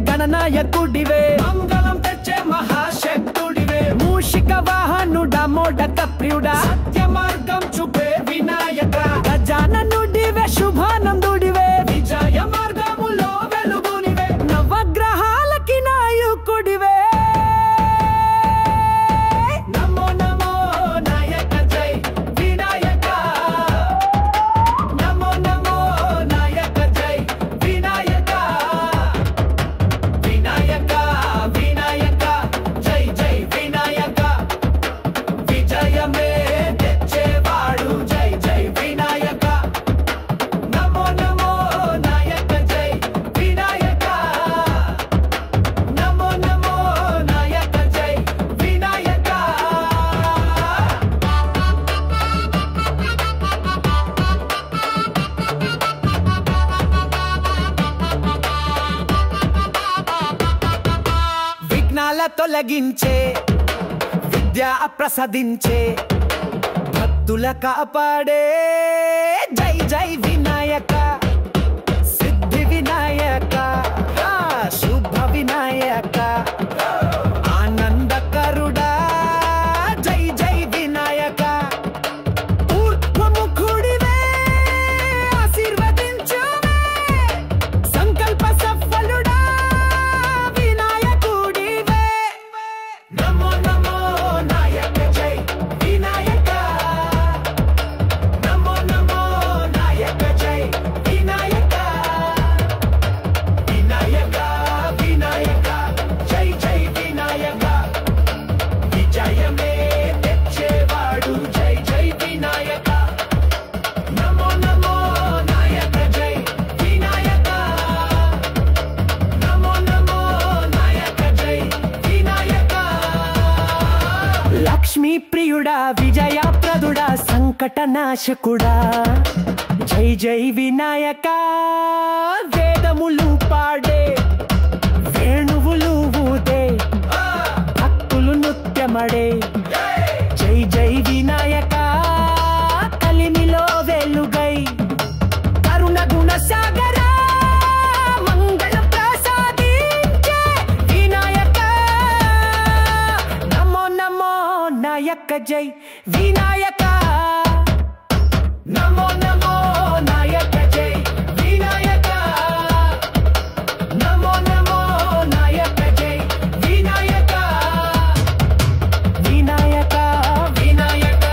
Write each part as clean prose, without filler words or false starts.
గణనాయకుడివే మంగళం తెచ్చే మహాశక్తుడివే మూషిక వాహనుడా మోడక ప్రియుడా సత్య మార్గం చూపే వినాయక గజాననుడివే శుభానందుడివే విజయ మార్గములో వెలుగునివే నవగ్రహాలకి నాయకుడివే నమో నమో నాయక జై వినాయక నమో నమో నాయక జై వినాయక వినాయక వినాయక జై జై వినాయక విజయమే తెచ్చేవాడు జై జై వినాయక నమో నమో నాయక జై వినాయక నమో నమో నాయక జై వినాయక విఘ్నాల తొలగించే విద్య ప్రసాదించే భక్తుల కాపాడే జై జై వినాయక సిద్ధి వినాయక శుభ వినాయక ఆనందకరుడా జై జై వినాయక ఊర్ధ్వముఖుడివే ఆశీర్వదించువే సంకల్ప సఫలుడా వినాయకుడివే నమో నమో నాయక జై వినాయక నమో నమో నాయక జై వినాయక వినాయక వినాయక జై జై వినాయక విజయమే తెచ్చేవాడు జై జై వినాయక నమో నమో నాయక జై వినాయక నమో నమో నాయక జై వినాయక లక్ష్మీ ప్రియుడా విజయ ప్రదుడా సంకట నాశకుడా జై జై వినాయక వేదములు పాడే వేణువులు ఊదే భక్తులు నృత్యమడే జై జై వినాయక కలిమిలో వెలుగై కరుణ గుణ సాగర మంగళ ప్రసాదించే వినాయక నమో నమో నాయక జై వినాయక నమో నమో నాయక జై వినాయక నమో నమో నాయక జై వినాయక వినాయక వినాయక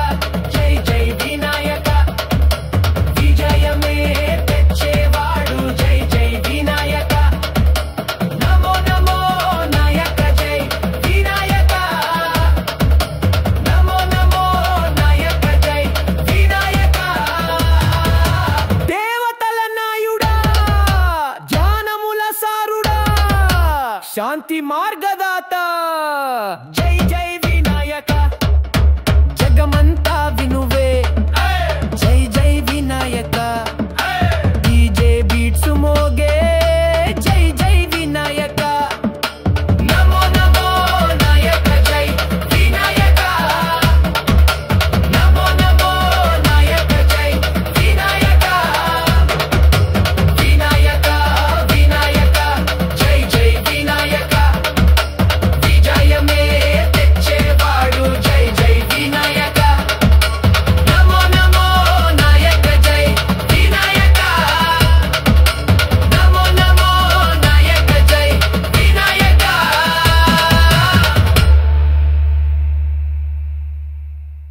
జై జై వినాయక విజయమే తెచ్చేవాడు జై జై వినాయక నమో నమో నాయక జై వినాయక నమో నమో నాయక జై వినాయక దేవతల నాయుడా జ్ఞానముల సారుడా శాంతి మార్గదాత జై జై వినాయక జగమంత